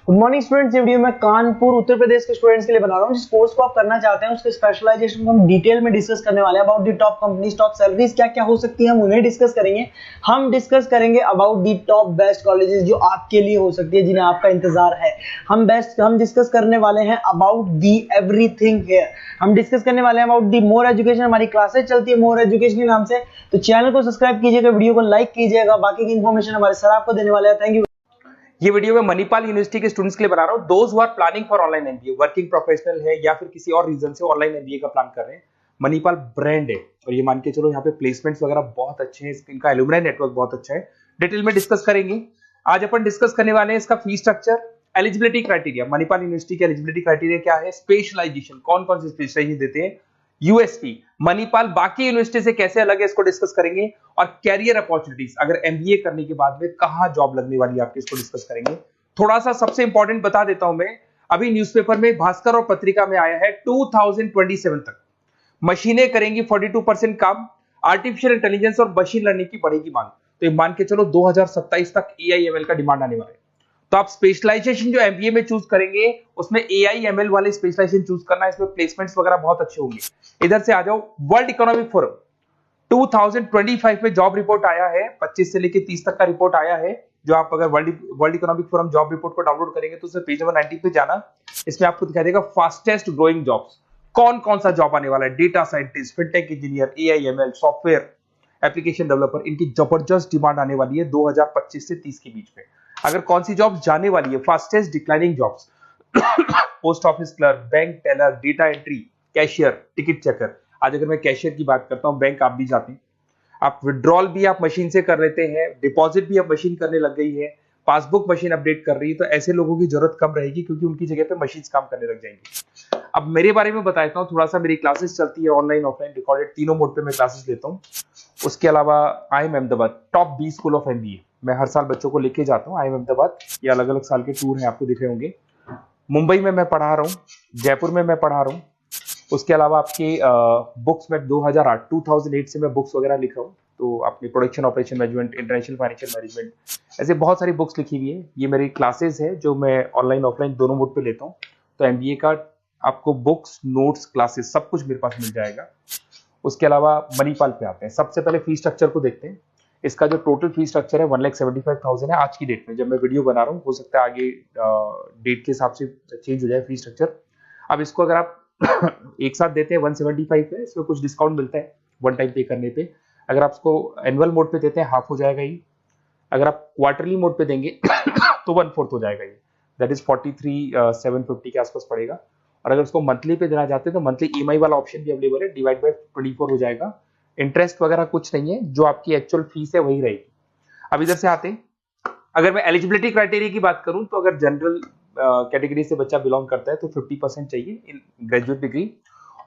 Good morning students. ये video मैं कानपुर उत्तर प्रदेश के स्टूडेंट्स के लिए बना रहा हूँ। जिस कोर्स को आप करना चाहते हैं उसके स्पेशलाइजेशन को हम डिटेल में डिस्कस करने वाले हैं। About the top companies, top salaries क्या क्या हो सकती है, हम उन्हें डिस्कस करेंगे। हम डिस्कस करेंगे about the top best colleges जो आपके लिए हो सकती है, जिन्हें आपका इंतजार है। हम डिस्कस करने वाले हैं अबाउट दी एवरीथिंग हियर। हम डिस्कस करने वाले हैं अबाउट दी मोर एजुकेशन। हमारी क्लासेस चलती है मोर एजुकेशन के नाम से, तो चैनल को सब्सक्राइब कीजिएगा, वीडियो को लाइक कीजिएगा। बाकी की इन्फॉर्मेशन हमारे सर आपको देने वाले हैं। Thank you. ये वीडियो मैं मणिपाल यूनिवर्सिटी के स्टूडेंट्स के लिए बना रहा हूं। Those who are planning for online MBA, working professional है या फिर किसी और रीजन से ऑनलाइन एमबीए का प्लान कर रहे हैं। मणिपाल ब्रांड है और ये मान के चलो यहाँ पे प्लेसमेंट्स वगैरह बहुत अच्छे हैं, इनका एलुमनाई नेटवर्क बहुत अच्छा है। डिटेल में डिस्कस करेंगे। आज अपन डिस्कस करने वाले हैं इसका fee structure, eligibility criteria, Manipal university के एलिजिबिलिटी क्राइटेरिया क्या है, स्पेशलाइजेशन, कौन कौन से स्पेशलाइजेशन देते हैं, यूएसपी, मणिपाल बाकी यूनिवर्सिटी से कैसे अलग है इसको डिस्कस करेंगे, और कैरियर अपॉर्चुनिटीज, अगर एमबीए करने के बाद में कहां जॉब लगने वाली है आपकी, इसको डिस्कस करेंगे। थोड़ा सा सबसे इंपॉर्टेंट बता देता हूं मैं, अभी न्यूज़पेपर में, भास्कर और पत्रिका में आया है 2027 तक मशीनें करेंगी 42% काम, आर्टिफिशियल इंटेलिजेंस और मशीन लर्निंग की बढ़ेगी मांग। तो ये मान के चलो 2027 तक एआईएमएल का डिमांड आने वाला है। तो आप स्पेशलाइजेशन जो एमबीए में चूज करेंगे उसमें एआईएमएल वाले स्पेशलाइजेशन चूज करना, इसमें प्लेसमेंट्स वगैरह बहुत अच्छे होंगे। इधर से आ जाओ, वर्ल्ड इकोनॉमिक फोरम 2025 में जॉब रिपोर्ट आया है, 25 से लेकर 30 तक का रिपोर्ट आया है। जो आप अगर world economic forum job report को डाउनलोड करेंगे तो उसमें पेज नंबर 90 पे जाना, इसमें आपको दिखाई देगा फास्टेस्ट ग्रोइंग जॉब्स, कौन कौन सा जॉब आने वाला है, data scientist, fintech engineer, AIML, software application developer, इनकी जबरदस्त डिमांड आने वाली है 2025 से 30 के बीच में। अगर कौन सी जॉब जाने वाली है, fastest declining jobs, post office clerk, bank teller, data entry, cashier, ticket checker. आज अगर मैं कैशियर की बात करता हूं, बैंक आप भी जाते हैं, आप विड्रॉल भी आप मशीन से कर लेते हैं, डिपॉजिट भी अब मशीन करने लग गई है, पासबुक मशीन अपडेट कर रही है, तो ऐसे लोगों की जरूरत कम रहेगी क्योंकि उनकी जगह पे मशीन काम करने लग जाएंगी। अब मेरे बारे में बताता हूँ थोड़ा सा, मेरी क्लासेस चलती है ऑनलाइन ऑफलाइन रिकॉर्डेड, तीनों मोड पे मैं क्लासेस लेता हूँ। उसके अलावा I am Ahmedabad top 20 school of MBA, मैं हर साल बच्चों को लेके जाता हूँ आई एम अहमदाबाद। ये अलग अलग साल के टूर हैं, आपको दिख रहे होंगे। मुंबई में मैं पढ़ा रहा हूँ, जयपुर में मैं पढ़ा रहा हूँ। उसके अलावा आपके बुक्स में 2008 से मैं बुक्स वगैरह लिख रहा हूँ, तो अपनी production operation management, international financial management, ऐसे बहुत सारी बुक्स लिखी हुई है। ये मेरी क्लासेस है जो मैं ऑनलाइन ऑफलाइन दोनों मोड पे लेता हूँ। तो एमबीए का आपको बुक्स, नोट्स, क्लासेस सब कुछ मेरे पास मिल जाएगा। उसके अलावा मणिपाल पे आते हैं। सबसे पहले फी स्ट्रक्चर को देखते हैं। इसका जो टोटल फी स्ट्रक्चर है 1,75,000 है आज की डेट में, जब मैं वीडियो बना रहा हूँ। हो सकता है आगे डेट के हिसाब से चेंज हो जाए फी स्ट्रक्चर। अब इसको अगर आप एक साथ देते हैं 175 है, इसमें कुछ डिस्काउंट मिलता है वन टाइम पे करने पे। अगर आप इसको एनुअल मोड पे देते हैं हाफ हो जाएगा ये। अगर आप क्वार्टरली मोड पे देंगे तो 1/4 हो जाएगा ये, दैट इज 43,750 के आसपास पड़ेगा। और अगर उसको मंथली पे देना चाहते हैं तो मंथली ईएमआई वाला ऑप्शन भी अवेलेबल है, डिवाइड बाय 24 हो जाएगा। इंटरेस्ट वगैरह कुछ नहीं है, जो आपकी एक्चुअल फीस है वही रहेगी। अब इधर से आते हैं, अगर मैं एलिजिबिलिटी क्राइटेरिया की बात करूं तो अगर जनरल कैटेगरी से बच्चा बिलोंग करता है तो 50% चाहिए इन ग्रेजुएट डिग्री,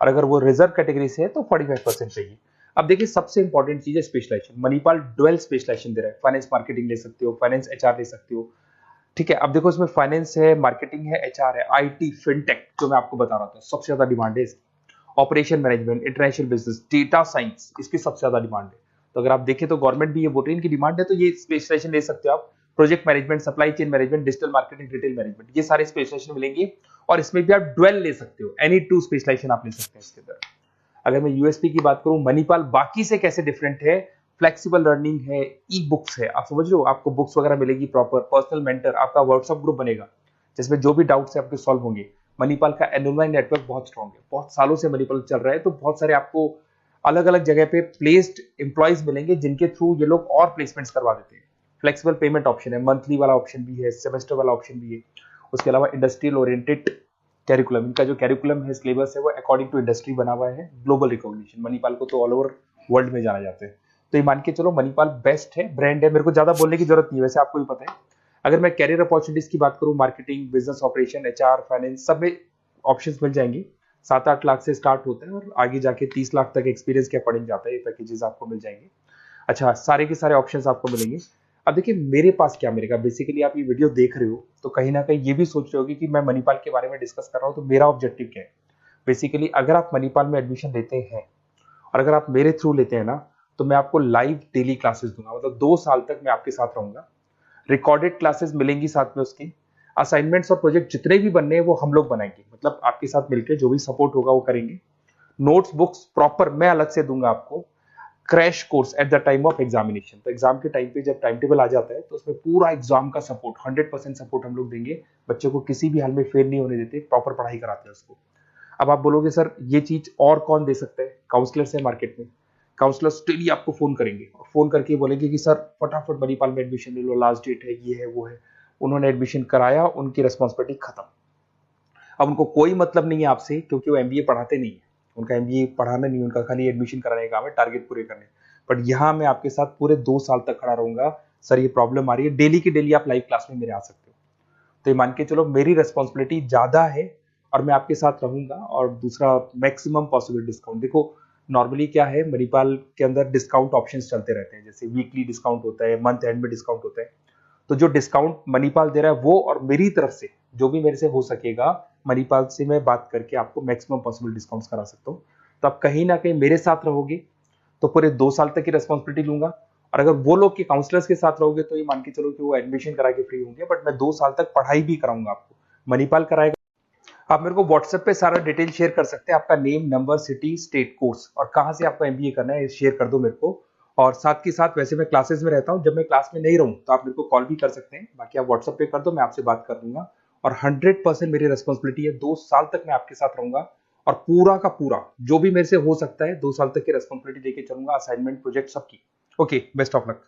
और अगर वो रिजर्व कैटेगरी से है तो 45% चाहिए। अब देखिए, सबसे इंपॉर्टेंट चीज है स्पेशलाइजेशन। मणिपाल डुअल स्पेशलाइजेशन दे रहा है, फाइनेंस मार्केटिंग ले सकते हो, फाइनेंस एचआर ले सकते हो, ठीक है। अब देखो, इसमें फाइनेंस है, मार्केटिंग है, एचआर है, आईटी, फिनटेक, जो मैं आपको बता रहा था सबसे ज्यादा डिमांड है इसकी। Operation management, international business, data science, इसकी सबसे ज्यादा डिमांड है। तो अगर आप देखें तो गवर्नमेंट भी ये बोल रही है इनकी डिमांड है, तो ये स्पेशलाइजेशन ले सकते हो आप। Project management, supply chain management, digital marketing, retail management, ये सारे स्पेशलाइजेशन मिलेंगे। और इसमें भी आप डुअल ले सकते हो, एनी टू स्पेशलाइजेशन आप ले सकते हैं इसके अंदर। अगर मैं यूएसपी की बात करूं, मणिपाल बाकी से कैसे डिफरेंट है, फ्लेक्सिबल लर्निंग है, ई बुक्स है, आप समझ लो, आपको बुक्स वगैरह मिलेगी प्रॉपर, पर्सनल मेंटर, आपका व्हाट्सएप ग्रुप बनेगा जिसमें जो भी डाउट्स है आपके सॉल्व होंगे। मणिपाल का एलुमनाई नेटवर्क बहुत स्ट्रॉन्ग है, बहुत सालों से मणिपाल चल रहा है, तो बहुत सारे आपको अलग अलग जगह पे प्लेस्ड एम्प्लॉयज मिलेंगे जिनके थ्रू ये लोग और प्लेसमेंट्स करवा देते हैं। फ्लेक्सिबल पेमेंट ऑप्शन है, मंथली वाला ऑप्शन भी है, सेमेस्टर वाला ऑप्शन भी है। उसके अलावा इंडस्ट्रियल ओरिएंटेड कैरिकुलम, इनका जो कैरिकुलम है, सिलेबस है, वो अकॉर्डिंग टू इंडस्ट्री बना हुआ है। ग्लोबल रिकॉग्निशन, मणिपाल को तो ऑल ओवर वर्ल्ड में जाना जाता है। तो ये मान के चलो मणिपाल बेस्ट है, ब्रांड है, मेरे को ज्यादा बोलने की जरूरत नहीं है, वैसे आपको भी पता है। अगर मैं कैरियर अपॉर्चुनिटीज की बात करूं, marketing, business operation, HR, finance, सब में ऑप्शंस मिल जाएंगे। 7-8 लाख से स्टार्ट होता है और आगे जाके 30 लाख तक एक्सपीरियंस के अकॉर्डिंग जाता है, ये पैकेजेस आपको मिल जाएंगे। अच्छा, सारे के सारे ऑप्शंस आपको मिलेंगे। अब देखिए, मेरे पास क्या मिलेगा, बेसिकली आप ये वीडियो देख रहे हो तो कहीं ना कहीं ये भी सोच रहे होगे कि मैं मणिपाल के बारे में डिस्कस कर रहा हूँ, तो मेरा ऑब्जेक्टिव क्या है। बेसिकली अगर आप मणिपाल में एडमिशन लेते हैं और अगर आप मेरे थ्रू लेते हैं ना, तो मैं आपको लाइव डेली क्लासेस दूंगा, मतलब 2 साल तक मैं आपके साथ रहूंगा। रिकॉर्डेड क्लासेस मिलेंगी साथ में उसकी। असाइनमेंट्स और प्रोजेक्ट जितने भी बनने हैं वो हम लोग बनाएंगे, मतलब आपके साथ मिलकर जो भी सपोर्ट होगा वो करेंगे। नोट्स बुक्स प्रॉपर मैं अलग से दूंगा आपको। Crash course at the time of examination, तो एग्जाम के टाइम पे जब टाइम टेबल आ जाता है तो उसमें पूरा एग्जाम का सपोर्ट 100% सपोर्ट हम लोग देंगे। बच्चों को किसी भी हाल में फेल नहीं होने देते, प्रॉपर पढ़ाई कराते हैं उसको। अब आप बोलोगे सर ये चीज और कौन दे सकता है? काउंसलर्स है मार्केट में, काउंसलर्स डेली आपको फोन करेंगे और फोन करके बोलेंगे कि सर फटाफट मणिपाल में एडमिशन ले लो, लास्ट डेट है, ये है वो है। उन्होंने एडमिशन कराया, उनकी रिस्पॉन्सिबिलिटी खत्म। अब उनको कोई मतलब नहीं है आपसे, क्योंकि वो एमबीए पढ़ाते नहीं है, उनका एमबीए पढ़ाना नहीं, उनका खाली एडमिशन कराने का काम है, टारगेट पूरे करने। बट यहाँ मैं आपके साथ पूरे 2 साल तक खड़ा रहूंगा। सर ये प्रॉब्लम आ रही है, डेली की डेली आप लाइव क्लास में मेरे आ सकते हो। तो ये मान के चलो मेरी रिस्पॉन्सिबिलिटी ज्यादा है और मैं आपके साथ रहूंगा। और दूसरा, मैक्सिमम पॉसिबल डिस्काउंट। देखो नॉर्मली क्या है, मणिपाल के अंदर डिस्काउंट ऑप्शंस चलते रहते हैं, जैसे वीकली डिस्काउंट होता है, मंथ एंड में डिस्काउंट होता है। तो जो डिस्काउंट मणिपाल दे रहा है वो, और मेरी तरफ से जो भी मेरे से हो सकेगा, मणिपाल से मैं बात करके आपको मैक्सिमम पॉसिबल डिस्काउंट्स करा सकता हूँ। तो आप कहीं ना कहीं मेरे साथ रहोगे तो पूरे 2 साल तक की रेस्पॉन्सिबिलिटी लूंगा। और अगर वो लोग के काउंसलर्स के साथ रहोगे तो ये मान के चलो कि वो एडमिशन करा के फ्री होंगे, बट मैं 2 साल तक पढ़ाई भी कराऊंगा आपको, मणिपाल कराएगा। आप मेरे को व्हाट्सएप पे सारा डिटेल शेयर कर सकते हैं, आपका name, number, city, state, course और कहाँ से आपको एमबीए करना है शेयर कर दो मेरे को। और साथ के साथ वैसे मैं क्लासेस में रहता हूँ, जब मैं क्लास में नहीं रहूँ तो आप मेरे को कॉल भी कर सकते हैं, बाकी आप व्हाट्सएप पे कर दो, मैं आपसे बात कर दूंगा। और 100% मेरी रेस्पॉन्सिबिलिटी है, 2 साल तक मैं आपके साथ रहूंगा और पूरा का पूरा जो भी मेरे से हो सकता है 2 साल तक की रेस्पॉन्सिबिलिटी लेके चलूंगा, असाइनमेंट, प्रोजेक्ट सबकी। Okay, best of luck.